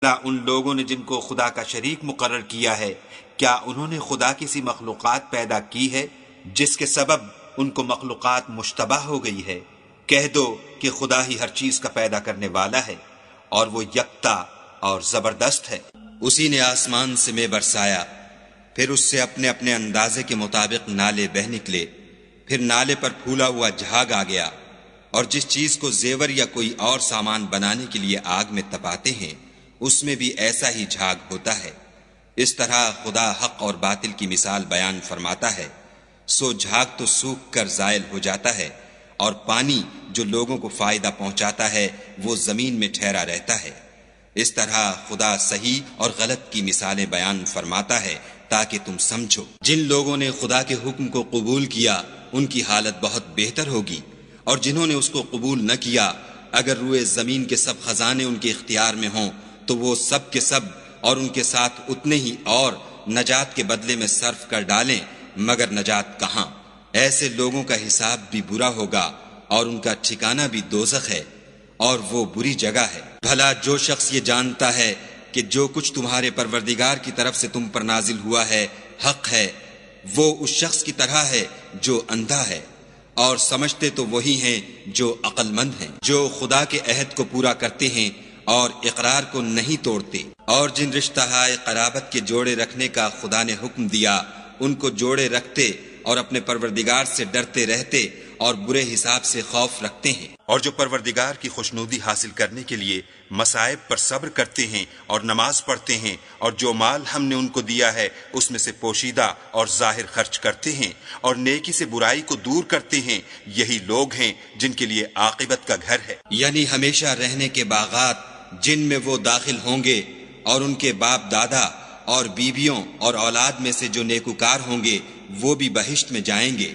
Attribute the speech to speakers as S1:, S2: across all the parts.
S1: ان لوگوں نے جن کو خدا کا شریک مقرر کیا ہے، کیا انہوں نے خدا کی سی مخلوقات پیدا کی ہے جس کے سبب ان کو مخلوقات مشتبہ ہو گئی ہے؟ کہہ دو کہ خدا ہی ہر چیز کا پیدا کرنے والا ہے اور وہ یکتا اور زبردست ہے۔
S2: اسی نے آسمان سے مے برسایا، پھر اس سے اپنے اپنے اندازے کے مطابق نالے بہہ نکلے، پھر نالے پر پھولا ہوا جھاگ آ گیا، اور جس چیز کو زیور یا کوئی اور سامان بنانے کے لیے آگ میں تپاتے ہیں اس میں بھی ایسا ہی جھاگ ہوتا ہے۔ اس طرح خدا حق اور باطل کی مثال بیان فرماتا ہے۔ سو جھاگ تو سوکھ کر زائل ہو جاتا ہے، اور پانی جو لوگوں کو فائدہ پہنچاتا ہے وہ زمین میں ٹھہرا رہتا ہے۔ اس طرح خدا صحیح اور غلط کی مثالیں بیان فرماتا ہے تاکہ تم سمجھو۔ جن لوگوں نے خدا کے حکم کو قبول کیا ان کی حالت بہت بہتر ہوگی، اور جنہوں نے اس کو قبول نہ کیا اگر روئے زمین کے سب خزانے ان کے اختیار میں ہوں تو وہ سب کے سب اور ان کے ساتھ اتنے ہی اور نجات کے بدلے میں صرف کر ڈالیں، مگر نجات کہاں؟ ایسے لوگوں کا حساب بھی برا ہوگا اور ان کا ٹھکانہ بھی دوزخ ہے، اور وہ بری جگہ ہے۔ بھلا جو شخص یہ جانتا ہے کہ جو کچھ تمہارے پروردگار کی طرف سے تم پر نازل ہوا ہے حق ہے، وہ اس شخص کی طرح ہے جو اندھا ہے، اور سمجھتے تو وہی ہیں جو عقل مند ہیں، جو خدا کے عہد کو پورا کرتے ہیں اور اقرار کو نہیں توڑتے، اور جن رشتہ ہائے قرابت کے جوڑے رکھنے کا خدا نے حکم دیا ان کو جوڑے رکھتے اور اپنے پروردگار سے ڈرتے رہتے اور برے حساب سے خوف رکھتے ہیں۔
S1: اور جو پروردگار کی خوشنودی حاصل کرنے کے لیے مصائب پر صبر کرتے ہیں اور نماز پڑھتے ہیں، اور جو مال ہم نے ان کو دیا ہے اس میں سے پوشیدہ اور ظاہر خرچ کرتے ہیں، اور نیکی سے برائی کو دور کرتے ہیں، یہی لوگ ہیں جن کے لیے عاقبت کا گھر ہے۔
S2: یعنی ہمیشہ رہنے کے باغات جن میں وہ داخل ہوں گے، اور ان کے باپ دادا اور بیویوں اور اولاد میں سے جو نیکوکار ہوں گے وہ بھی بہشت میں جائیں گے،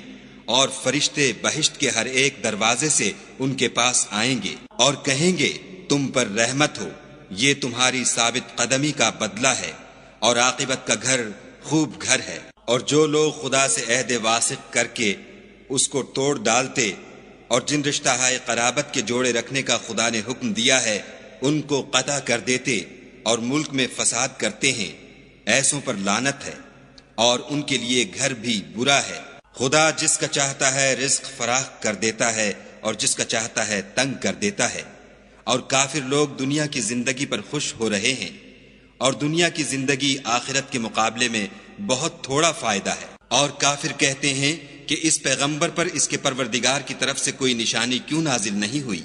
S2: اور فرشتے بہشت کے ہر ایک دروازے سے ان کے پاس آئیں گے اور کہیں گے تم پر رحمت ہو، یہ تمہاری ثابت قدمی کا بدلہ ہے، اور عاقبت کا گھر خوب گھر ہے۔ اور جو لوگ خدا سے عہد واثق کر کے اس کو توڑ ڈالتے اور جن رشتہ ہائے قرابت کے جوڑے رکھنے کا خدا نے حکم دیا ہے ان کو قطع کر دیتے اور ملک میں فساد کرتے ہیں، ایسوں پر لعنت ہے، اور ان کے لیے گھر بھی برا ہے۔ خدا جس کا چاہتا ہے رزق فراخ کر دیتا ہے اور جس کا چاہتا ہے تنگ کر دیتا ہے، اور کافر لوگ دنیا کی زندگی پر خوش ہو رہے ہیں، اور دنیا کی زندگی آخرت کے مقابلے میں بہت تھوڑا فائدہ ہے۔ اور کافر کہتے ہیں کہ اس پیغمبر پر اس کے پروردگار کی طرف سے کوئی نشانی کیوں نازل نہیں ہوئی؟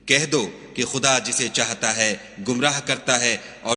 S2: کہہ دو کہ خدا جسے چاہتا ہے گمراہ کرتا ہے اور